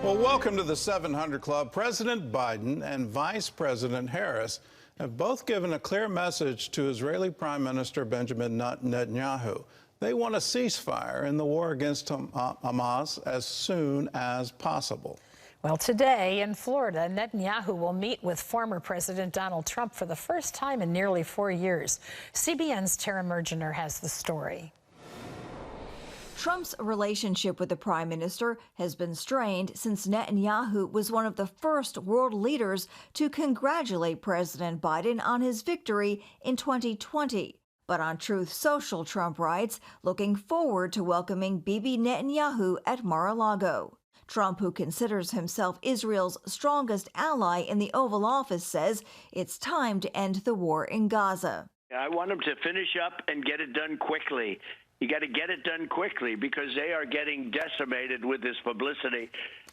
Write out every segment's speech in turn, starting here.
Well, welcome to the 700 Club. President Biden and Vice President Harris have both given a clear message to Israeli Prime Minister Benjamin Netanyahu. They want a ceasefire in the war against Hamas as soon as possible. Well, today in Florida, Netanyahu will meet with former President Donald Trump for the first time in nearly 4 years. CBN's Tara Mergener has the story. Trump's relationship with the prime minister has been strained since Netanyahu was one of the first world leaders to congratulate President Biden on his victory in 2020. But on Truth Social, Trump writes, looking forward to welcoming Bibi Netanyahu at Mar-a-Lago. Trump, who considers himself Israel's strongest ally in the Oval Office, says it's time to end the war in Gaza. I want him to finish up and get it done quickly. You got to get it done quickly because they are getting decimated with this publicity.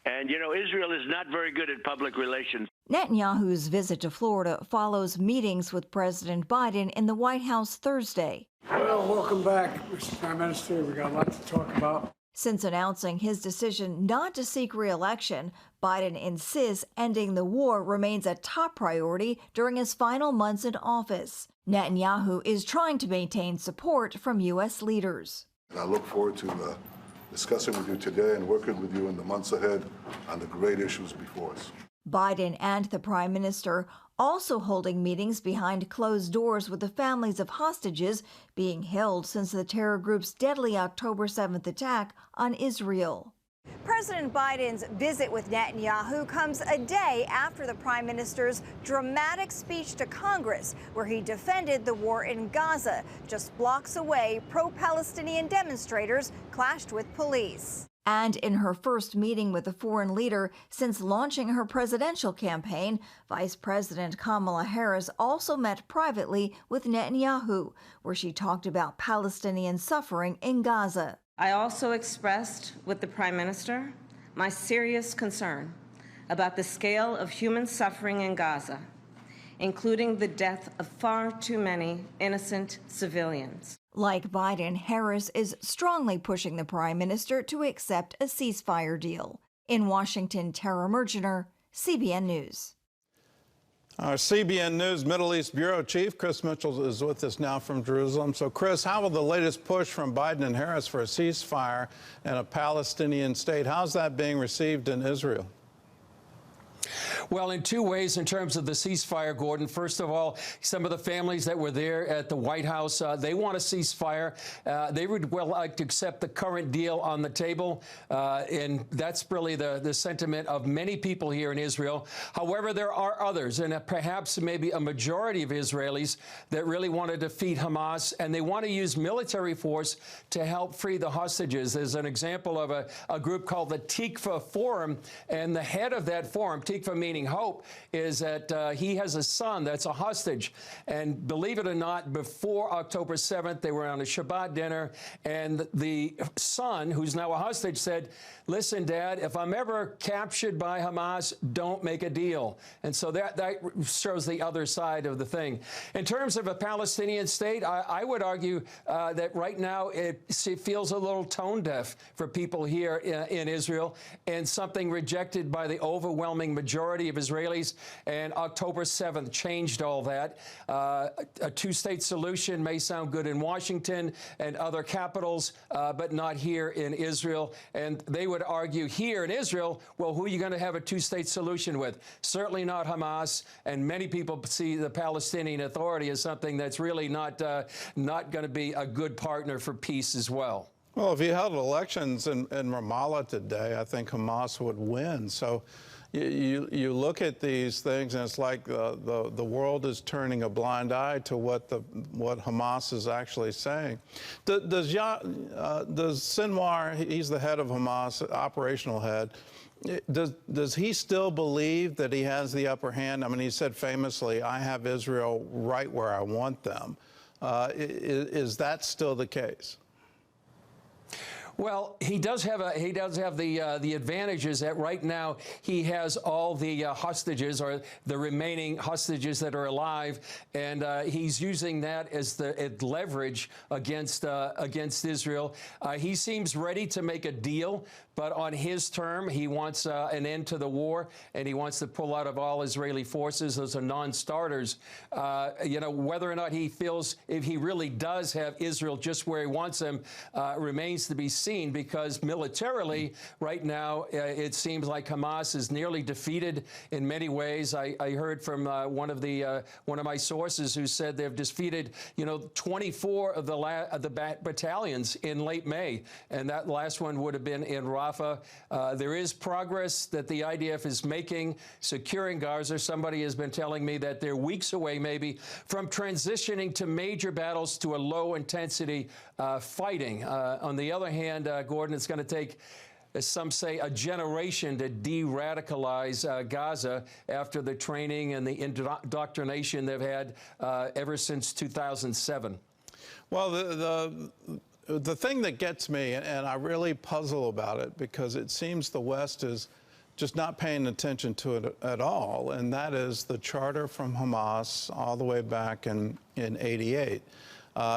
And, you know, Israel is not very good at public relations. Netanyahu's visit to Florida follows meetings with President Biden in the White House Thursday. Well, welcome back, Mr. Prime Minister. We got a lot to talk about. Since announcing his decision not to seek re-election, Biden insists ending the war remains a top priority during his final months in office. Netanyahu is trying to maintain support from U.S. leaders. And I look forward to discussing with you today and working with you in the months ahead on the great issues before us. Biden and the Prime Minister also holding meetings behind closed doors with the families of hostages being held since the terror group's deadly October 7th attack on Israel. President Biden's visit with Netanyahu comes a day after the prime minister's dramatic speech to Congress, where he defended the war in Gaza. Just blocks away, pro-Palestinian demonstrators clashed with police. And in her first meeting with a foreign leader since launching her presidential campaign, Vice President Kamala Harris also met privately with Netanyahu, where she talked about Palestinian suffering in Gaza. I also expressed with the Prime Minister my serious concern about the scale of human suffering in Gaza, including the death of far too many innocent civilians. Like Biden, Harris is strongly pushing the Prime Minister to accept a ceasefire deal. In Washington, Tara Mergener, CBN News. Our CBN News Middle East Bureau Chief Chris Mitchell is with us now from Jerusalem. So, Chris, how will the latest push from Biden and Harris for a ceasefire and a Palestinian state, how's that being received in Israel? Well, in two ways in terms of the ceasefire, Gordon. First of all, some of the families that were there at the White House, they want a ceasefire. They would well like to accept the current deal on the table, and that's really the sentiment of many people here in Israel. However, there are others, and perhaps maybe a majority of Israelis that really want to defeat Hamas, and they want to use military force to help free the hostages. There's an example of a group called the Tikva Forum, and the head of that forum, Tikva meaning hope, is that he has a son that's a hostage. And believe it or not, before October 7th, they were on a Shabbat dinner, and the son, who's now a hostage, said, listen, Dad, if I'm ever captured by Hamas, don't make a deal. And so that shows the other side of the thing. In terms of a Palestinian state, I would argue that right now it feels a little tone deaf for people here in Israel, and something rejected by the overwhelming majority of Israelis, and October 7th changed all that. A two-state solution may sound good in Washington and other capitals, but not here in Israel. And they would argue here in Israel, well, who are you going to have a two-state solution with? Certainly not Hamas, and many people see the Palestinian Authority as something that's really not going to be a good partner for peace as well. Well, if you held elections in Ramallah today, I think Hamas would win. So you look at these things, and it's like the world is turning a blind eye to what Hamas is actually saying. Does Sinwar, he's the head of Hamas, operational head, does he still believe that he has the upper hand? I mean, he said famously, I have Israel right where I want them. Is that still the case? Well, he does have the advantages that right now he has all the hostages, or the remaining hostages that are alive, and he's using that as the leverage against Israel. He seems ready to make a deal, but on his term, he wants an end to the war, and he wants to pull out of all Israeli forces. Those are non-starters. You know, whether or not he feels, if he really does have Israel just where he wants them, remains to be seen, because militarily, right now, it seems like Hamas is nearly defeated in many ways. I heard from one of my sources who said they've defeated, 24 of the battalions in late May, and that last one would have been in Rafah. There is progress that the IDF is making, securing Gaza. Somebody has been telling me that they're weeks away, maybe, from transitioning to major battles to a low-intensity fighting. On the other hand, Gordon, it's going to take, as some say, a generation to de-radicalize Gaza after the training and the indoctrination they've had ever since 2007. Well, the thing that gets me, and I really puzzle about it, because it seems the West is just not paying attention to it at all, and that is the charter from Hamas all the way back in '88.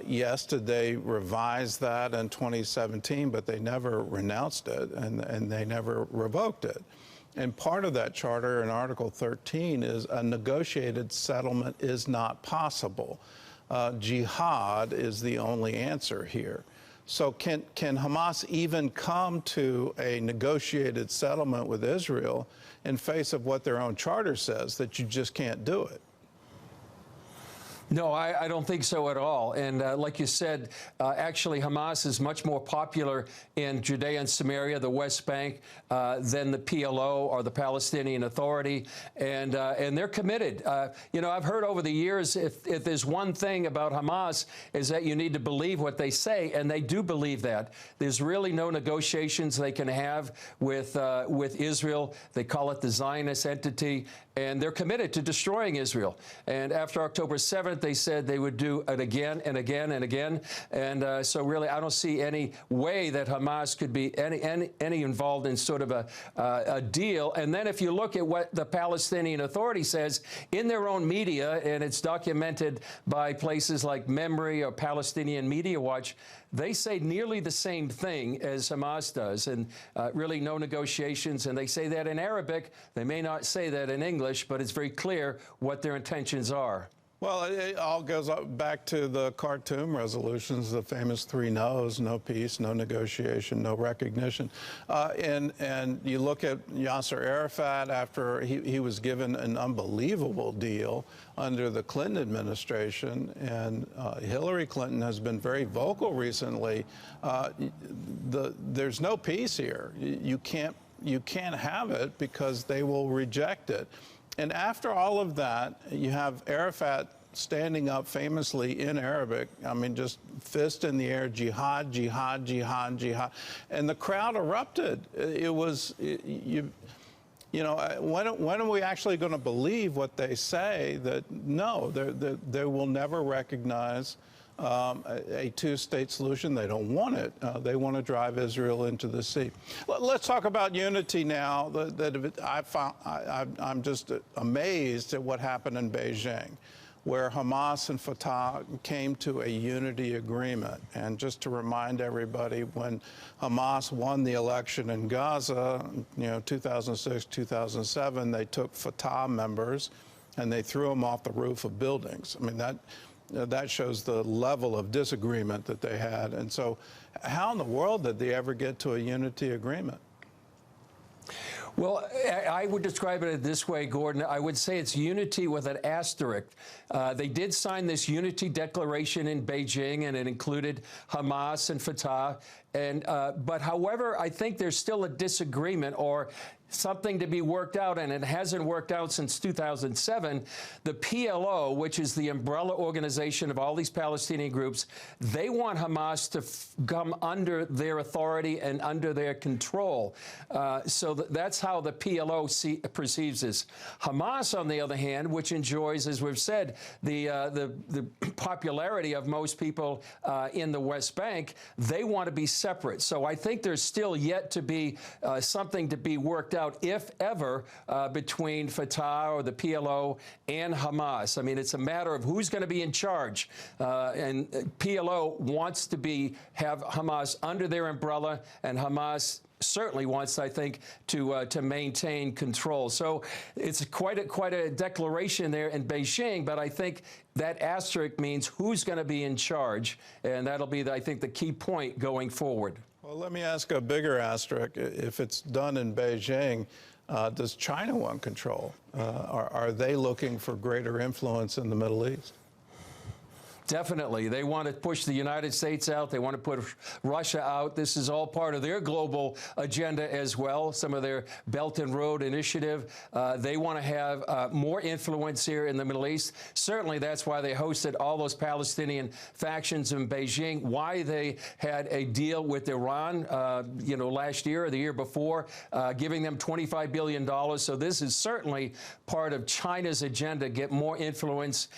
Yes, did they revise that in 2017, but they never renounced it, and they never revoked it. And part of that charter in Article 13 is a negotiated settlement is not possible. Jihad is the only answer here. So can Hamas even come to a negotiated settlement with Israel in face of what their own charter says, that you just can't do it? No, I don't think so at all. And like you said, actually, Hamas is much more popular in Judea and Samaria, the West Bank, than the PLO or the Palestinian Authority. And they're committed. I've heard over the years, if there's one thing about Hamas, is that you need to believe what they say. And they do believe that. There's really no negotiations they can have with Israel. They call it the Zionist entity. And they're committed to destroying Israel. And after October 7th, they said they would do it again and again and again. And so really, I don't see any way that Hamas could be any involved in sort of a deal. And then if you look at what the Palestinian Authority says in their own media, and it's documented by places like Memory or Palestinian Media Watch, they say nearly the same thing as Hamas does, and really no negotiations. And they say that in Arabic. They may not say that in English, but it's very clear what their intentions are. Well, it all goes back to the Khartoum resolutions, the famous 3 no's: no peace, no negotiation, no recognition. And you look at Yasser Arafat after he was given an unbelievable deal under the Clinton administration, and Hillary Clinton has been very vocal recently. There's no peace here. You can't have it because they will reject it. And after all of that, you have Arafat standing up famously in Arabic, I mean, just fist in the air, jihad, jihad, jihad, jihad. And the crowd erupted. It was, when are we actually going to believe what they say, that no, they will never recognize a two-state solution? They don't want it. They want to drive Israel into the sea. Let's talk about unity now. I'm just amazed at what happened in Beijing, where Hamas and Fatah came to a unity agreement. And just to remind everybody, when Hamas won the election in Gaza, 2006, 2007, they took Fatah members and they threw them off the roof of buildings. I mean, that shows the level of disagreement that they had. And so how in the world did they ever get to a unity agreement? Well, I would describe it this way, Gordon. I would say it's unity with an asterisk. They did sign this unity declaration in Beijing, and it included Hamas and Fatah. But however, I think there's still a disagreement or something to be worked out, and it hasn't worked out since 2007. The PLO, which is the umbrella organization of all these Palestinian groups, they want Hamas to come under their authority and under their control. So that's how the PLO perceives this. Hamas, on the other hand, which enjoys, as we've said, the popularity of most people in the West Bank, they want to be separate. So I think there's still yet to be something to be worked out, if ever, between Fatah or the PLO and Hamas. I mean, it's a matter of who's going to be in charge. And PLO wants to have Hamas under their umbrella, and Hamas certainly wants, I think, to maintain control. So it's quite a declaration there in Beijing, but I think that asterisk means who's going to be in charge, and that'll be, I think, the key point going forward. Well, let me ask a bigger asterisk. If it's done in Beijing, does China want control? Are they looking for greater influence in the Middle East? Definitely. They want to push the United States out. They want to put Russia out. This is all part of their global agenda as well, some of their Belt and Road Initiative. They want to have more influence here in the Middle East. Certainly, that's why they hosted all those Palestinian factions in Beijing, why they had a deal with Iran, last year or the year before, giving them $25 billion. So this is certainly part of China's agenda, get more influence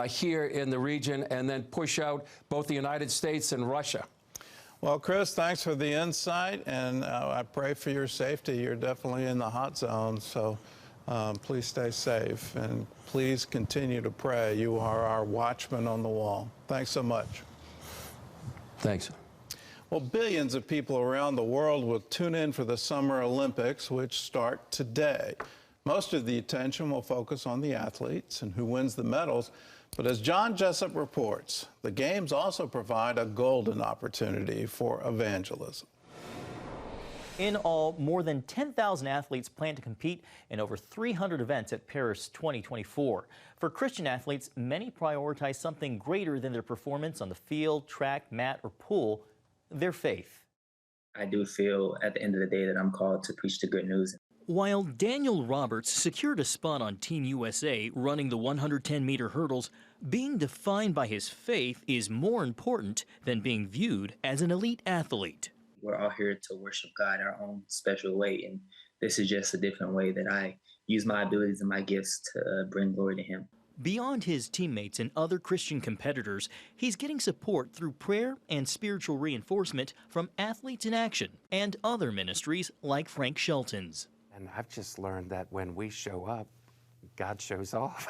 here in the region, and then push out both the United States and Russia. Well, Chris, thanks for the insight, and I pray for your safety. You're definitely in the hot zone, so please stay safe, and please continue to pray. You are our watchman on the wall. Thanks so much. Thanks. Well, billions of people around the world will tune in for the Summer Olympics, which start today. Most of the attention will focus on the athletes and who wins the medals. But as John Jessup reports, the Games also provide a golden opportunity for evangelism. In all, more than 10,000 athletes plan to compete in over 300 events at Paris 2024. For Christian athletes, many prioritize something greater than their performance on the field, track, mat, or pool, their faith. I do feel at the end of the day that I'm called to preach the good news. While Daniel Roberts secured a spot on Team USA running the 110-meter hurdles, being defined by his faith is more important than being viewed as an elite athlete. We're all here to worship God our own special way, and this is just a different way that I use my abilities and my gifts to bring glory to Him. Beyond his teammates and other Christian competitors, he's getting support through prayer and spiritual reinforcement from Athletes in Action and other ministries like Frank Shelton's. And I've just learned that when we show up, God shows off.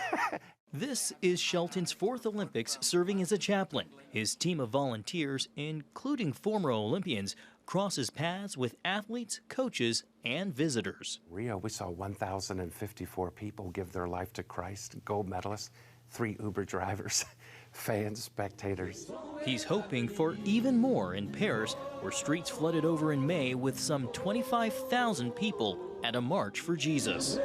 This is Shelton's 4th Olympics serving as a chaplain. His team of volunteers, including former Olympians, crosses paths with athletes, coaches, and visitors. Rio, we saw 1,054 people give their life to Christ, gold medalists, 3 Uber drivers, fans, spectators. He's hoping for even more in Paris, where streets flooded over in May with some 25,000 people at a March for Jesus.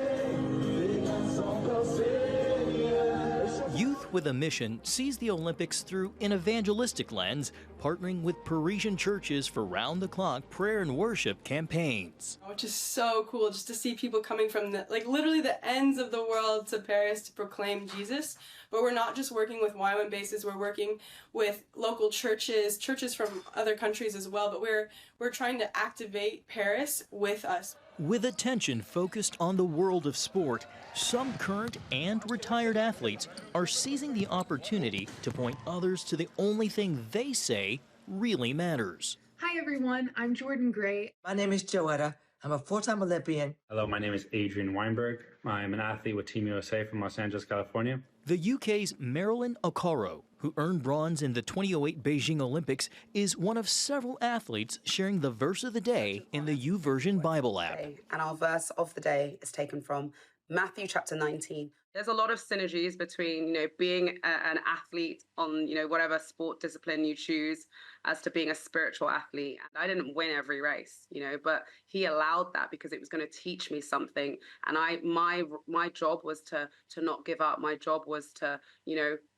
Youth with a Mission sees the Olympics through an evangelistic lens, partnering with Parisian churches for round-the-clock prayer and worship campaigns. Which is so cool just to see people coming from literally the ends of the world to Paris to proclaim Jesus. But we're not just working with YWAM bases, we're working with local churches from other countries as well, but we're trying to activate Paris with us. With attention focused on the world of sport, some current and retired athletes are seizing the opportunity to point others to the only thing they say really matters. Hi everyone, I'm Jordan Gray. My name is Joetta. I'm a 4-time Olympian. Hello, my name is Adrian Weinberg. I'm an athlete with Team USA from Los Angeles, California. The UK's Marilyn Okoro, who earned bronze in the 2008 Beijing Olympics, is one of several athletes sharing the verse of the day in the YouVersion Bible app. And our verse of the day is taken from Matthew chapter 19. There's a lot of synergies between, being an athlete on, whatever sport discipline you choose, as to being a spiritual athlete. I didn't win every race, but he allowed that because it was going to teach me something. And my job was to not give up. My job was to,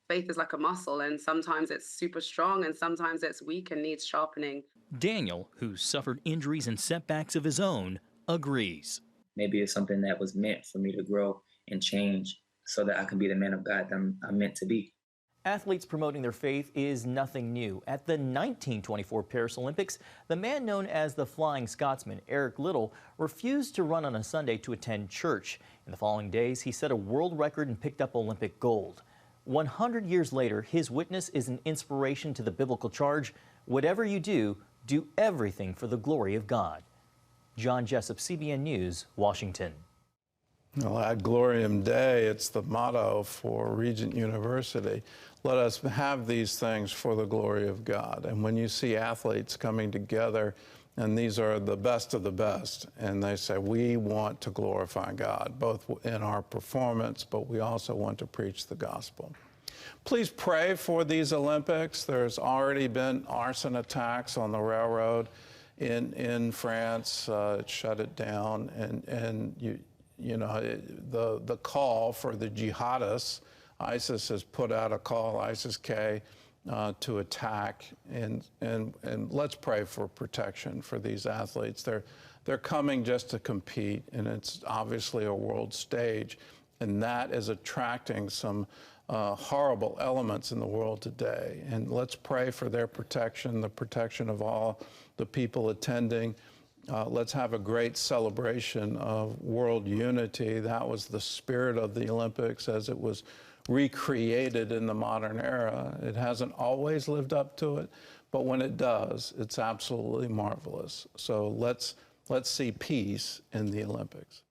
faith is like a muscle, and sometimes it's super strong and sometimes it's weak and needs sharpening. Daniel, who suffered injuries and setbacks of his own, agrees. Maybe it's something that was meant for me to grow and change so that I can be the man of God that I'm meant to be. Athletes promoting their faith is nothing new. At the 1924 Paris Olympics, the man known as the Flying Scotsman, Eric Liddell, refused to run on a Sunday to attend church. In the following days, he set a world record and picked up Olympic gold. 100 years later, his witness is an inspiration to the biblical charge, whatever you do, Do everything for the glory of God. John Jessup, CBN News, Washington. Well, Ad Gloriam Dei, it's the motto for Regent University. Let us have these things for the glory of God. And when you see athletes coming together, and these are the best of the best, and they say, we want to glorify God, both in our performance, but we also want to preach the gospel. Please pray for these Olympics. There's already been arson attacks on the railroad in France. It shut it down, and you know, the call for the jihadists, ISIS has put out a call, ISIS-K, to attack, and let's pray for protection for these athletes. They're coming just to compete, and it's obviously a world stage, and that is attracting some horrible elements in the world today. And let's pray for their protection, the protection of all the people attending. Let's have a great celebration of world unity. That was the spirit of the Olympics as it was recreated in the modern era. It hasn't always lived up to it, but when it does, it's absolutely marvelous. So let's see peace in the Olympics.